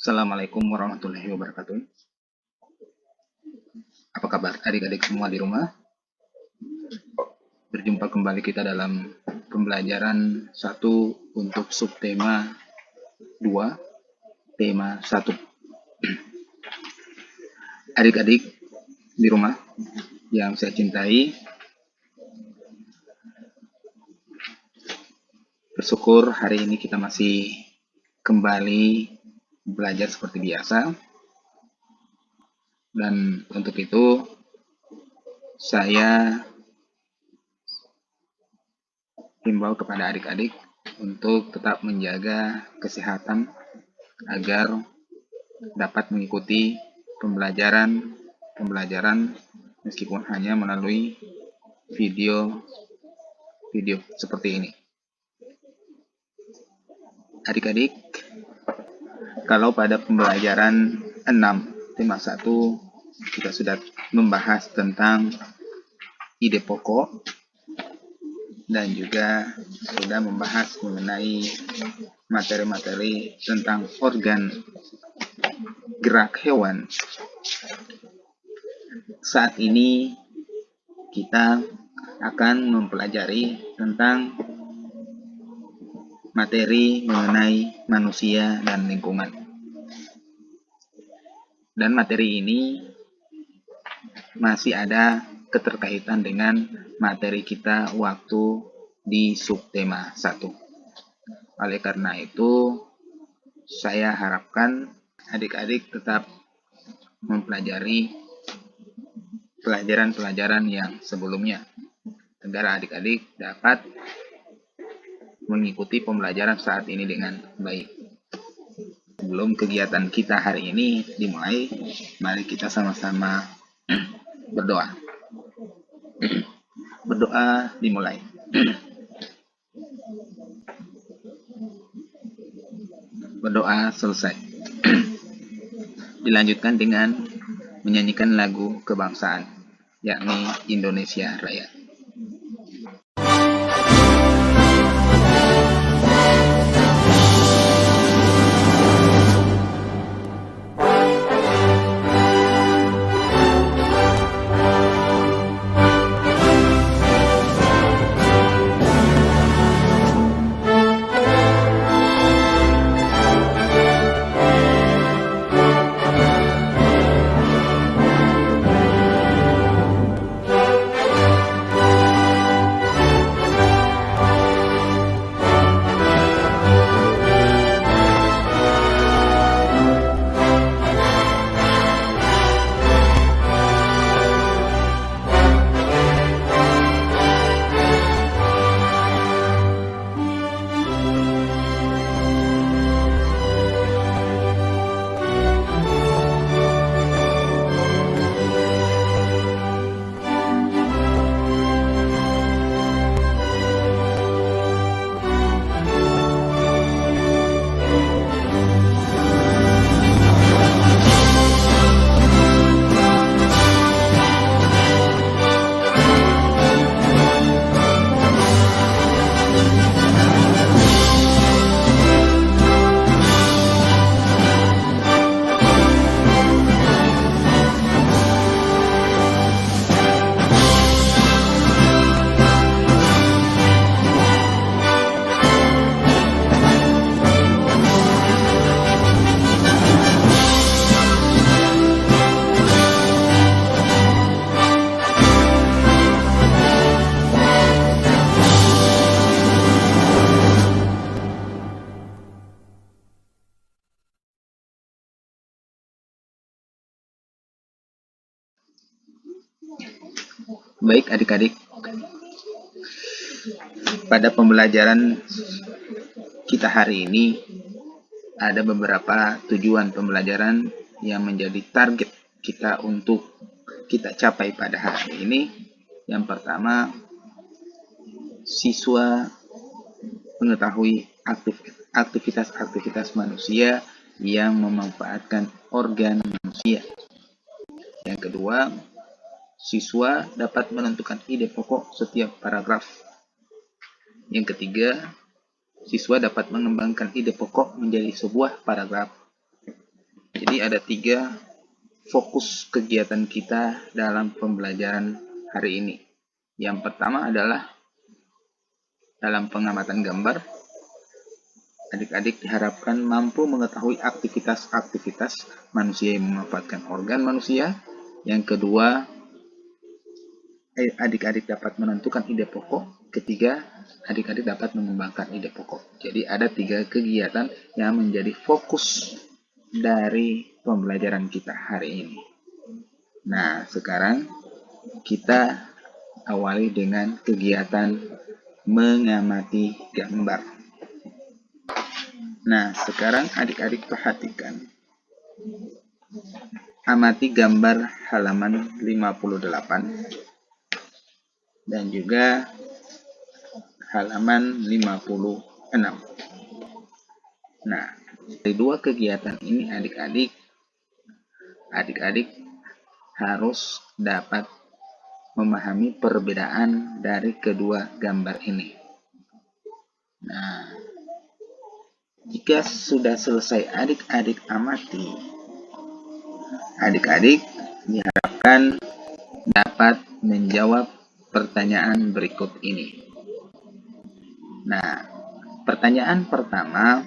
Assalamualaikum warahmatullahi wabarakatuh. Apa kabar adik-adik semua di rumah? Berjumpa kembali kita dalam pembelajaran 1 untuk subtema 2, tema 1. Adik-adik di rumah yang saya cintai, bersyukur hari ini kita masih kembali belajar seperti biasa. Dan untuk itu saya himbau kepada adik-adik untuk tetap menjaga kesehatan agar dapat mengikuti pembelajaran meskipun hanya melalui video seperti ini. Adik-adik, kalau pada pembelajaran 6 tema 1 kita sudah membahas tentang ide pokok dan juga sudah membahas mengenai materi-materi tentang organ gerak hewan. Saat ini kita akan mempelajari tentang materi mengenai manusia dan lingkungan. Dan materi ini masih ada keterkaitan dengan materi kita waktu di subtema 1. Oleh karena itu, saya harapkan adik-adik tetap mempelajari pelajaran-pelajaran yang sebelumnya agar adik-adik dapat mengikuti pembelajaran saat ini dengan baik. Sebelum kegiatan kita hari ini dimulai, mari kita sama-sama berdoa. Berdoa dimulai. Berdoa selesai. Dilanjutkan dengan menyanyikan lagu kebangsaan, yakni Indonesia Raya. Baik adik-adik, pada pembelajaran kita hari ini ada beberapa tujuan pembelajaran yang menjadi target kita untuk kita capai pada hari ini. Yang pertama, siswa mengetahui aktivitas-aktivitas manusia yang memanfaatkan organ manusia. Yang kedua, siswa dapat menentukan ide pokok setiap paragraf. Yang ketiga, siswa dapat mengembangkan ide pokok menjadi sebuah paragraf. Jadi ada 3 fokus kegiatan kita dalam pembelajaran hari ini. Yang pertama adalah dalam pengamatan gambar, adik-adik diharapkan mampu mengetahui aktivitas-aktivitas manusia yang memanfaatkan organ manusia. Yang kedua, adik-adik dapat menentukan ide pokok. Ketiga, adik-adik dapat mengembangkan ide pokok. Jadi ada 3 kegiatan yang menjadi fokus dari pembelajaran kita hari ini. Nah, sekarang kita awali dengan kegiatan mengamati gambar. Nah, sekarang adik-adik perhatikan. Amati gambar halaman 58 dan juga halaman 56. Nah, dari 2 kegiatan ini adik-adik harus dapat memahami perbedaan dari kedua gambar ini. Nah, jika sudah selesai adik-adik amati, adik-adik diharapkan dapat menjawab pertanyaan berikut ini. Nah, pertanyaan pertama,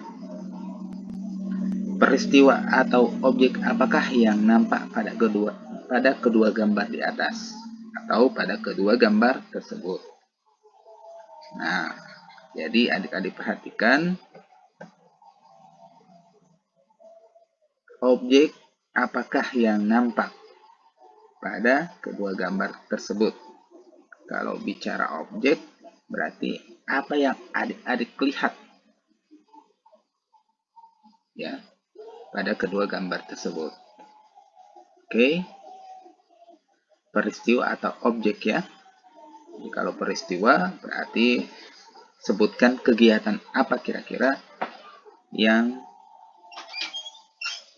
peristiwa atau objek apakah yang nampak pada kedua gambar di atas atau pada kedua gambar tersebut. Nah, jadi adik-adik perhatikan objek apakah yang nampak pada kedua gambar tersebut. Kalau bicara objek, berarti apa yang adik-adik lihat ya pada kedua gambar tersebut. Oke. Peristiwa atau objek ya. Jadi kalau peristiwa berarti sebutkan kegiatan apa kira-kira yang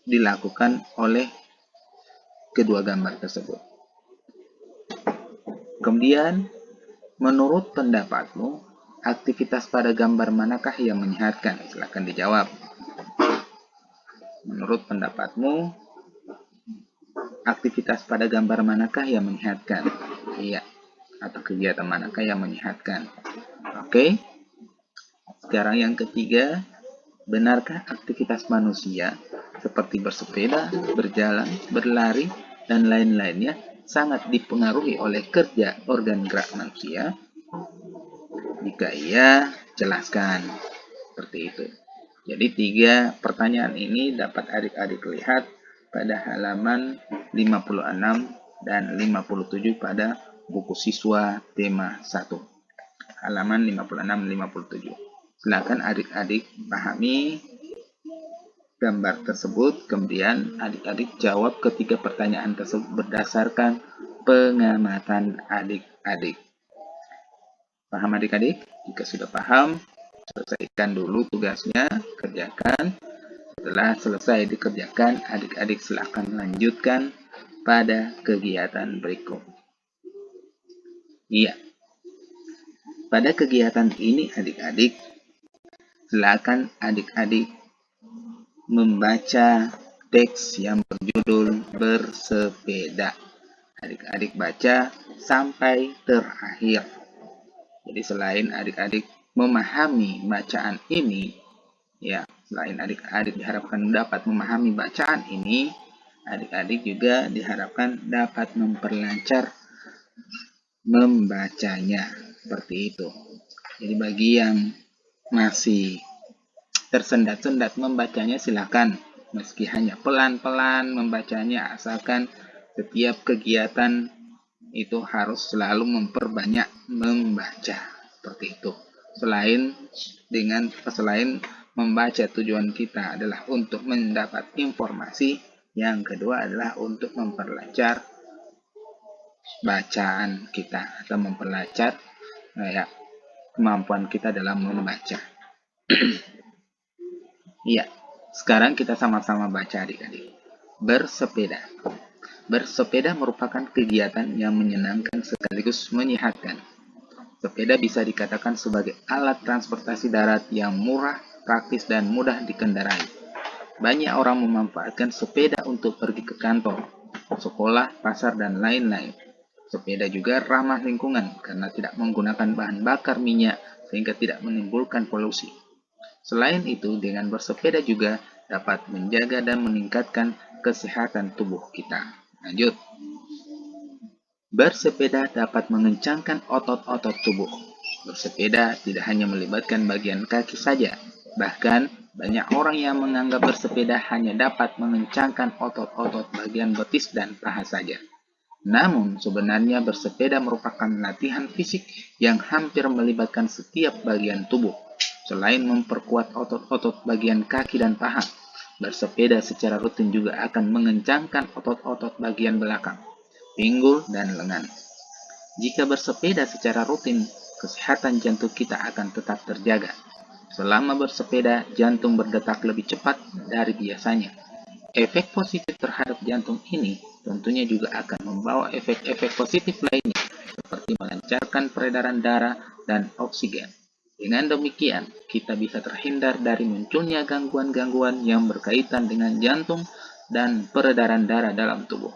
dilakukan oleh kedua gambar tersebut. Kemudian, menurut pendapatmu, aktivitas pada gambar manakah yang menyehatkan? Silakan dijawab. Menurut pendapatmu, aktivitas pada gambar manakah yang menyehatkan? Iya. Atau kegiatan manakah yang menyehatkan? Oke. Sekarang yang ketiga, benarkah aktivitas manusia seperti bersepeda, berjalan, berlari, dan lain-lainnya sangat dipengaruhi oleh kerja organ gerak manusia? Jika iya, jelaskan. Seperti itu. Jadi 3 pertanyaan ini dapat adik-adik lihat pada halaman 56 dan 57 pada buku siswa tema 1. Halaman 56-57. Silakan adik-adik pahami gambar tersebut, kemudian adik-adik jawab ketiga pertanyaan tersebut berdasarkan pengamatan adik-adik. Paham adik-adik? Jika sudah paham, selesaikan dulu tugasnya, kerjakan. Setelah selesai dikerjakan, adik-adik silakan lanjutkan pada kegiatan berikut. Iya. Pada kegiatan ini adik-adik, silakan adik-adik membaca teks yang berjudul bersepeda. Adik-adik baca sampai terakhir. Jadi selain adik-adik memahami bacaan ini, ya, selain adik-adik diharapkan dapat memahami bacaan ini, adik-adik juga diharapkan dapat memperlancar membacanya. Seperti itu. Jadi bagi yang masih tersendat-sendat membacanya, silakan meski hanya pelan-pelan membacanya, asalkan setiap kegiatan itu harus selalu memperbanyak membaca. Seperti itu. Selain membaca, tujuan kita adalah untuk mendapat informasi, yang kedua adalah untuk memperlancar bacaan kita atau memperlancar kemampuan kita dalam membaca. Iya, sekarang kita sama-sama baca adik-adik. Bersepeda. Bersepeda merupakan kegiatan yang menyenangkan sekaligus menyehatkan. Sepeda bisa dikatakan sebagai alat transportasi darat yang murah, praktis, dan mudah dikendarai. Banyak orang memanfaatkan sepeda untuk pergi ke kantor, sekolah, pasar, dan lain-lain. Sepeda juga ramah lingkungan karena tidak menggunakan bahan bakar minyak sehingga tidak menimbulkan polusi. Selain itu, dengan bersepeda juga dapat menjaga dan meningkatkan kesehatan tubuh kita. Lanjut. Bersepeda dapat mengencangkan otot-otot tubuh. Bersepeda tidak hanya melibatkan bagian kaki saja, bahkan banyak orang yang menganggap bersepeda hanya dapat mengencangkan otot-otot bagian betis dan paha saja. Namun, sebenarnya bersepeda merupakan latihan fisik yang hampir melibatkan setiap bagian tubuh. Selain memperkuat otot-otot bagian kaki dan paha, bersepeda secara rutin juga akan mengencangkan otot-otot bagian belakang, pinggul, dan lengan. Jika bersepeda secara rutin, kesehatan jantung kita akan tetap terjaga. Selama bersepeda, jantung berdetak lebih cepat dari biasanya. Efek positif terhadap jantung ini tentunya juga akan membawa efek-efek positif lainnya, seperti melancarkan peredaran darah dan oksigen. Dengan demikian, kita bisa terhindar dari munculnya gangguan-gangguan yang berkaitan dengan jantung dan peredaran darah dalam tubuh.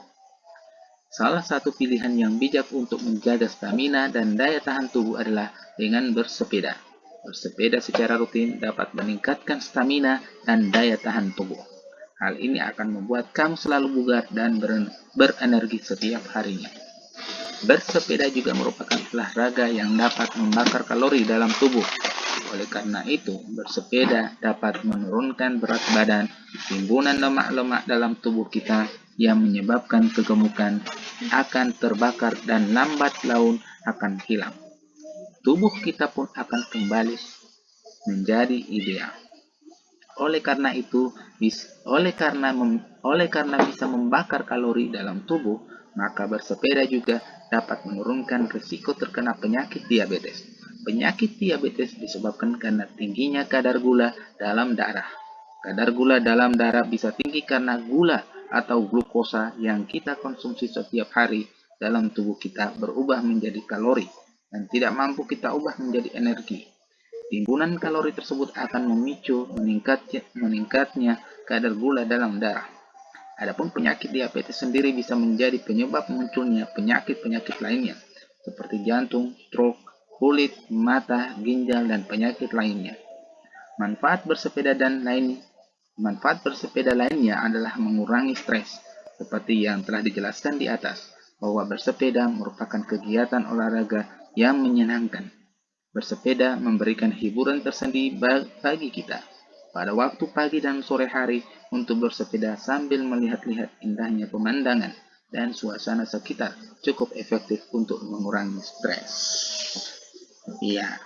Salah satu pilihan yang bijak untuk menjaga stamina dan daya tahan tubuh adalah dengan bersepeda. Bersepeda secara rutin dapat meningkatkan stamina dan daya tahan tubuh. Hal ini akan membuat kamu selalu bugar dan berenergi setiap harinya. Bersepeda juga merupakan olahraga yang dapat membakar kalori dalam tubuh. Oleh karena itu, bersepeda dapat menurunkan berat badan, timbunan lemak-lemak dalam tubuh kita yang menyebabkan kegemukan akan terbakar dan lambat laun akan hilang. Tubuh kita pun akan kembali menjadi ideal. Oleh karena bisa membakar kalori dalam tubuh, maka bersepeda juga dapat menurunkan risiko terkena penyakit diabetes. Penyakit diabetes disebabkan karena tingginya kadar gula dalam darah. Kadar gula dalam darah bisa tinggi karena gula atau glukosa yang kita konsumsi setiap hari dalam tubuh kita berubah menjadi kalori dan tidak mampu kita ubah menjadi energi. Timbunan kalori tersebut akan memicu meningkatnya kadar gula dalam darah. Adapun penyakit diabetes sendiri bisa menjadi penyebab munculnya penyakit-penyakit lainnya, seperti jantung, stroke, kulit, mata, ginjal, dan penyakit lainnya. Manfaat bersepeda lainnya adalah mengurangi stres, seperti yang telah dijelaskan di atas, bahwa bersepeda merupakan kegiatan olahraga yang menyenangkan. Bersepeda memberikan hiburan tersendiri bagi kita pada waktu pagi dan sore hari untuk bersepeda sambil melihat-lihat indahnya pemandangan dan suasana sekitar cukup efektif untuk mengurangi stres. Iya.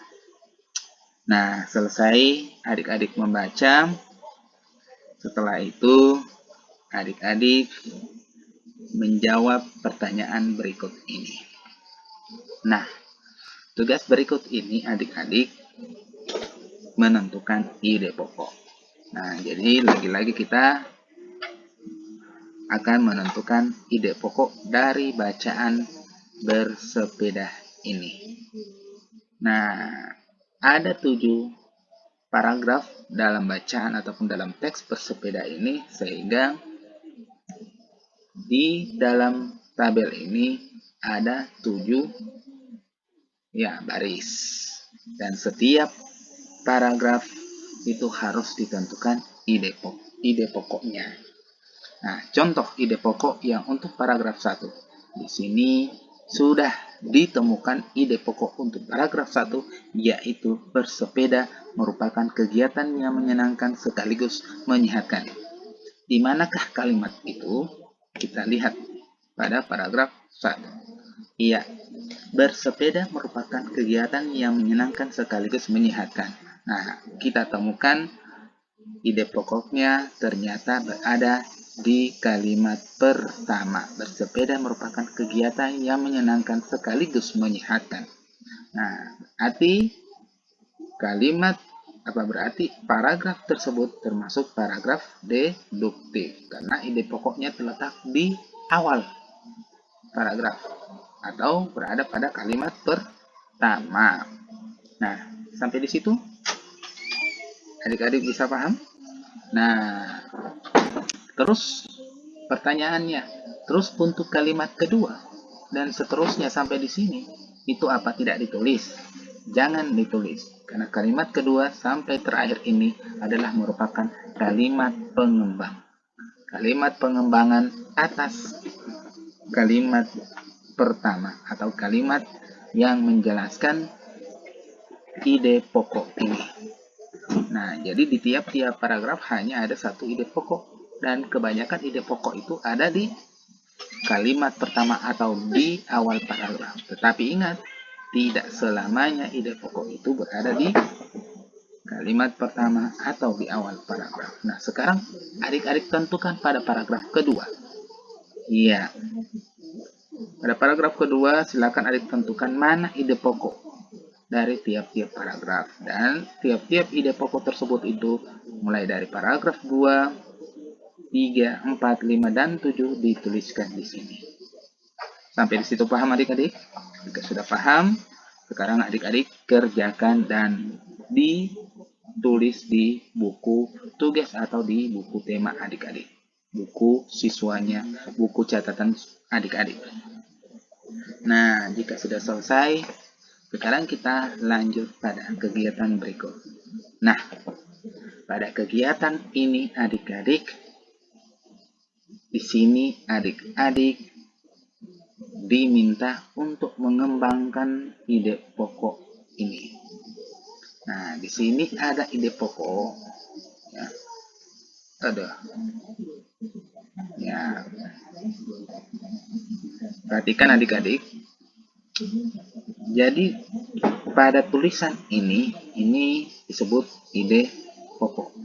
Nah, selesai adik-adik membaca. Setelah itu, adik-adik menjawab pertanyaan berikut ini. Nah, tugas berikut ini adik-adik menentukan ide pokok. Nah, jadi lagi-lagi kita akan menentukan ide pokok dari bacaan bersepeda ini. Nah, ada 7 paragraf dalam bacaan ataupun dalam teks bersepeda ini, sehingga di dalam tabel ini ada 7 baris, dan setiap paragraf itu harus ditentukan ide pokoknya. Nah, contoh ide pokok yang untuk paragraf 1. Di sini sudah ditemukan ide pokok untuk paragraf 1, yaitu bersepeda merupakan kegiatan yang menyenangkan sekaligus menyehatkan. Di manakah kalimat itu? Kita lihat pada paragraf 1. Iya, bersepeda merupakan kegiatan yang menyenangkan sekaligus menyehatkan. Nah, kita temukan ide pokoknya ternyata berada di kalimat pertama. Bersepeda merupakan kegiatan yang menyenangkan sekaligus menyehatkan. Nah, berarti paragraf tersebut termasuk paragraf deduktif karena ide pokoknya terletak di awal paragraf atau berada pada kalimat pertama. Nah, sampai di situ adik-adik bisa paham? Nah, Terus pertanyaannya, terus untuk kalimat kedua dan seterusnya sampai di sini, itu apa tidak ditulis? Jangan ditulis, karena kalimat kedua sampai terakhir ini adalah merupakan kalimat pengembang. Kalimat pengembangan atas kalimat pertama atau kalimat yang menjelaskan ide pokok ini. Nah, jadi di tiap-tiap paragraf hanya ada satu ide pokok, dan kebanyakan ide pokok itu ada di kalimat pertama atau di awal paragraf. Tetapi ingat, tidak selamanya ide pokok itu berada di kalimat pertama atau di awal paragraf. Nah, sekarang adik-adik tentukan pada paragraf kedua. Iya. Pada paragraf kedua, silakan adik tentukan mana ide pokok dari tiap-tiap paragraf. Dan tiap-tiap ide pokok tersebut itu mulai dari paragraf 2, 3, 4, 5, dan 7 dituliskan di sini. Sampai di situ paham adik-adik? Jika sudah paham, sekarang adik-adik kerjakan dan ditulis di buku tugas atau di buku tema adik-adik, buku siswanya, buku catatan adik-adik. Nah, jika sudah selesai, sekarang kita lanjut pada kegiatan berikut. Nah, pada kegiatan ini adik-adik, di sini adik-adik diminta untuk mengembangkan ide pokok ini. Nah, di sini ada ide pokok, ya. Ya. Perhatikan adik-adik. Jadi pada tulisan ini disebut ide pokok.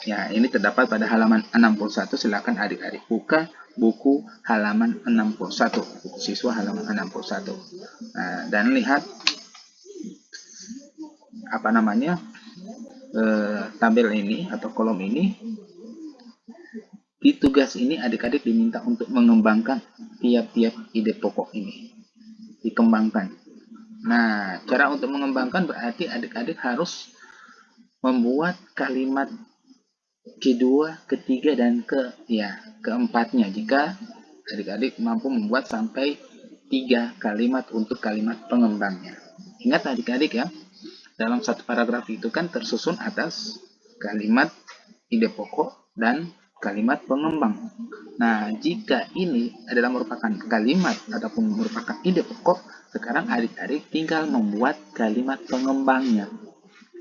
Ya, ini terdapat pada halaman 61. Silakan adik-adik buka buku halaman 61, buku siswa halaman 61. Nah, dan lihat tabel ini atau kolom ini. Di tugas ini adik-adik diminta untuk mengembangkan tiap-tiap ide pokok ini. Dikembangkan. Nah, cara untuk mengembangkan berarti adik-adik harus membuat kalimat kedua, ketiga, dan keempatnya. Jika adik-adik mampu membuat sampai 3 kalimat untuk kalimat pengembangnya. Ingat adik-adik ya, dalam satu paragraf itu kan tersusun atas kalimat ide pokok dan kalimat pengembang. Nah, jika ini adalah merupakan kalimat ataupun merupakan ide pokok, sekarang adik-adik tinggal membuat kalimat pengembangnya.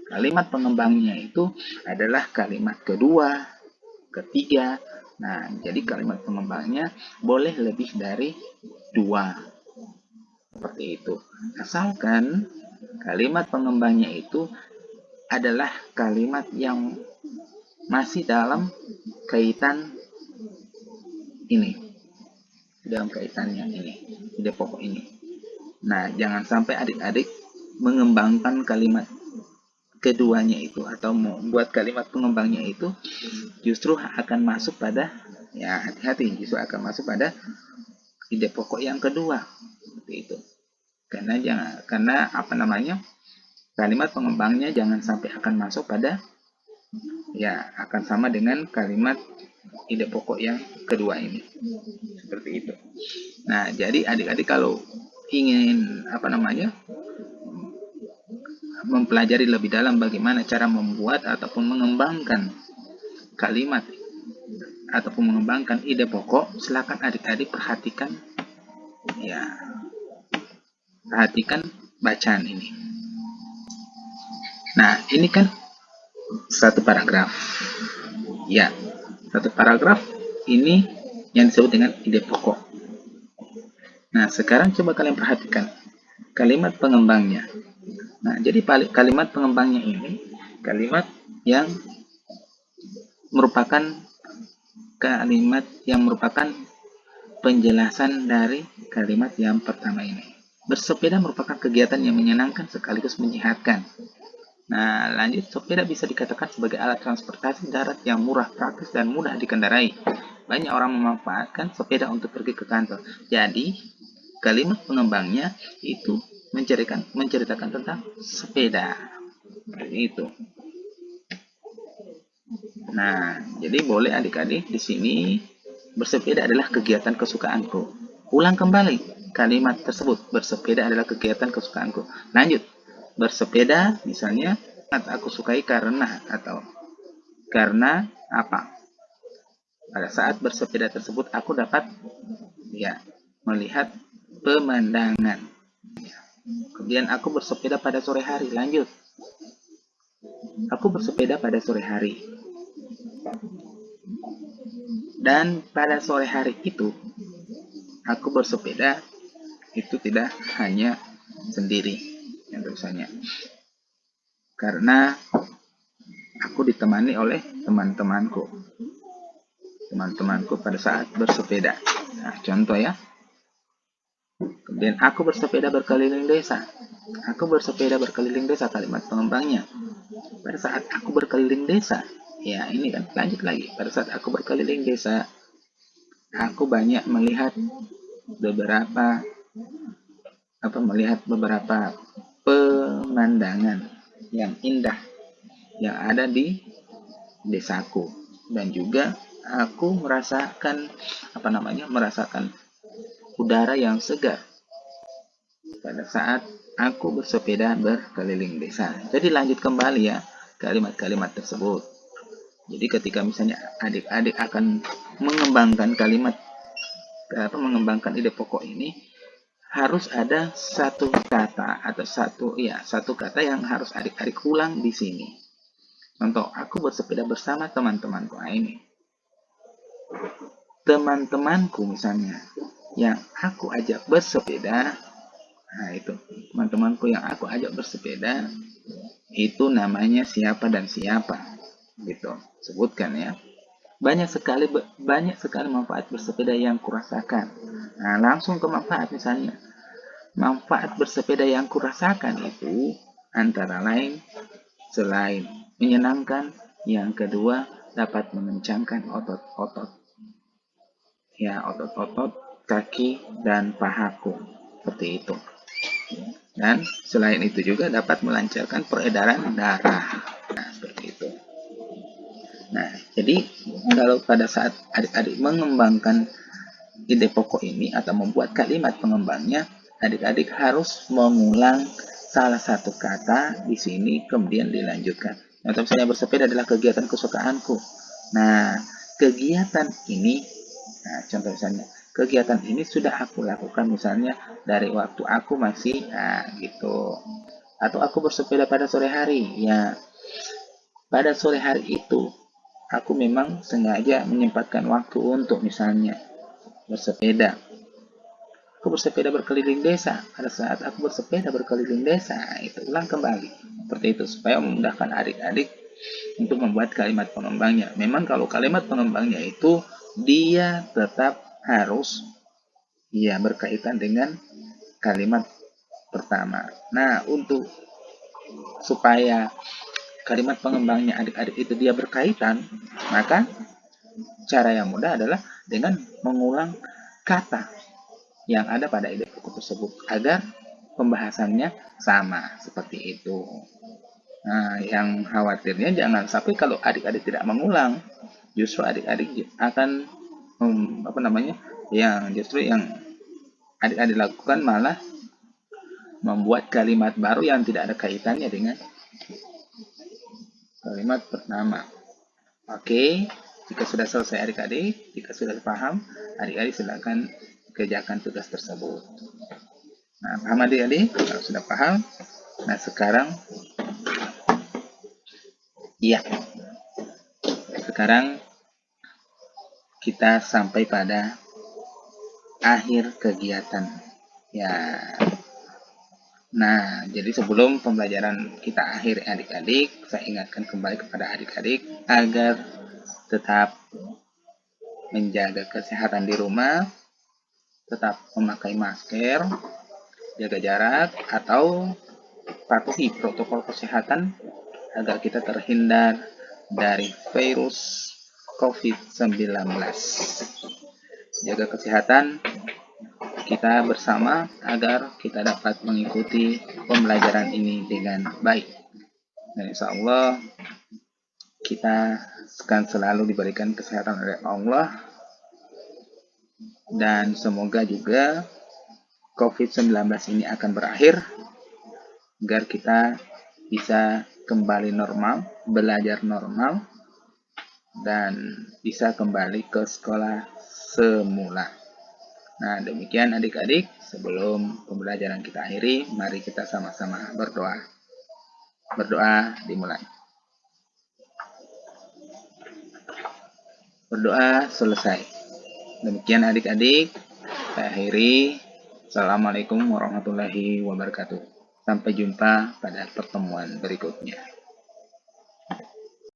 Kalimat pengembangnya itu adalah kalimat kedua, ketiga. Nah, jadi kalimat pengembangnya boleh lebih dari 2. Seperti itu. Asalkan kalimat pengembangnya itu adalah kalimat yang masih dalam kaitan ini. Dalam kaitannya ini, ide pokok ini. Nah, jangan sampai adik-adik mengembangkan kalimat keduanya itu atau membuat kalimat pengembangnya itu justru akan masuk pada, ya hati-hati, justru akan masuk pada ide pokok yang kedua. Seperti itu. Karena kalimat pengembangnya jangan sampai akan masuk pada, akan sama dengan kalimat ide pokok yang kedua ini. Seperti itu. Nah, jadi adik-adik kalau ingin mempelajari lebih dalam bagaimana cara membuat ataupun mengembangkan kalimat ataupun mengembangkan ide pokok, silakan adik-adik perhatikan bacaan ini. Nah, ini kan satu paragraf. Ya, satu paragraf ini yang disebut dengan ide pokok. Nah, sekarang coba kalian perhatikan kalimat pengembangnya. Nah, jadi kalimat pengembangnya ini kalimat yang merupakan penjelasan dari kalimat yang pertama ini. Bersepeda merupakan kegiatan yang menyenangkan sekaligus menyehatkan. Nah, lanjut, sepeda bisa dikatakan sebagai alat transportasi darat yang murah, praktis, dan mudah dikendarai. Banyak orang memanfaatkan sepeda untuk pergi ke kantor. Jadi, kalimat pengembangnya itu menceritakan tentang sepeda. Seperti itu. Nah, jadi boleh adik-adik di sini bersepeda adalah kegiatan kesukaanku. Ulang kembali kalimat tersebut. Bersepeda adalah kegiatan kesukaanku. Lanjut. Bersepeda misalnya aku sukai karena atau karena apa? Pada saat bersepeda tersebut aku dapat ya melihat pemandangan. Kemudian aku bersepeda pada sore hari. Lanjut. Aku bersepeda pada sore hari. Dan pada sore hari itu aku bersepeda itu tidak hanya sendiri yang tulisannya. Karena aku ditemani oleh teman-temanku. Teman-temanku pada saat bersepeda. Nah, contoh ya. Kemudian aku bersepeda berkeliling desa. Aku bersepeda berkeliling desa, kalimat pengembangnya. Pada saat aku berkeliling desa, ya ini kan lanjut lagi. Pada saat aku berkeliling desa, aku banyak melihat beberapa pemandangan yang indah yang ada di desaku, dan juga aku merasakan udara yang segar pada saat aku bersepeda berkeliling desa. Jadi lanjut kembali ya kalimat-kalimat tersebut. Jadi ketika misalnya adik-adik akan mengembangkan ide pokok ini, harus ada satu kata atau satu kata yang harus adik-adik ulang di sini. Contoh, aku bersepeda bersama teman-temanku. Nah, ini teman-temanku misalnya yang aku ajak bersepeda. Nah, itu teman-temanku yang aku ajak bersepeda itu namanya siapa dan siapa, gitu. Sebutkan ya. Banyak sekali manfaat bersepeda yang kurasakan. Nah, langsung ke manfaat misalnya. Manfaat bersepeda yang kurasakan itu antara lain selain menyenangkan, yang kedua dapat mengencangkan otot-otot. Ya, otot-otot kaki dan pahaku. Seperti itu. Dan selain itu juga dapat melancarkan peredaran darah. Nah, seperti itu. Nah, jadi kalau pada saat adik-adik mengembangkan ide pokok ini atau membuat kalimat pengembangnya, adik-adik harus mengulang salah satu kata di sini kemudian dilanjutkan. Contoh misalnya bersepeda adalah kegiatan kesukaanku. Nah, kegiatan ini, contoh misalnya, kegiatan ini sudah aku lakukan misalnya dari waktu aku masih, gitu. Atau aku bersepeda pada sore hari, ya. Pada sore hari itu, aku memang sengaja menyempatkan waktu untuk misalnya bersepeda. Aku bersepeda berkeliling desa. Pada saat aku bersepeda berkeliling desa, itu ulang kembali. Seperti itu, supaya memudahkan adik-adik untuk membuat kalimat pengembangnya. Memang kalau kalimat pengembangnya itu, dia tetap harus berkaitan dengan kalimat pertama. Nah, untuk supaya kalimat pengembangnya adik-adik itu dia berkaitan, maka cara yang mudah adalah dengan mengulang kata yang ada pada ide pokok tersebut agar pembahasannya sama seperti itu. Nah, yang khawatirnya jangan sampai kalau adik-adik tidak mengulang, justru adik-adik akan yang adik-adik lakukan malah membuat kalimat baru yang tidak ada kaitannya dengan kalimat pertama. Oke, jika sudah selesai adik-adik, jika sudah paham, adik-adik silakan kerjakan tugas tersebut. Nah, paham adik-adik? Kalau sudah paham, nah sekarang kita sampai pada akhir kegiatan. Ya. Nah, jadi sebelum pembelajaran kita akhir adik-adik, saya ingatkan kembali kepada adik-adik agar tetap menjaga kesehatan di rumah, tetap memakai masker, jaga jarak, atau patuhi protokol kesehatan agar kita terhindar dari virus COVID-19. Jaga kesehatan kita bersama agar kita dapat mengikuti pembelajaran ini dengan baik. Dan insya Allah kita akan selalu diberikan kesehatan oleh Allah, dan semoga juga COVID-19 ini akan berakhir agar kita bisa kembali normal, belajar normal, dan bisa kembali ke sekolah semula. Nah, demikian adik-adik, sebelum pembelajaran kita akhiri, mari kita sama-sama berdoa. Berdoa dimulai. Berdoa selesai. Demikian adik-adik, saya akhiri. Assalamualaikum warahmatullahi wabarakatuh. Sampai jumpa pada pertemuan berikutnya.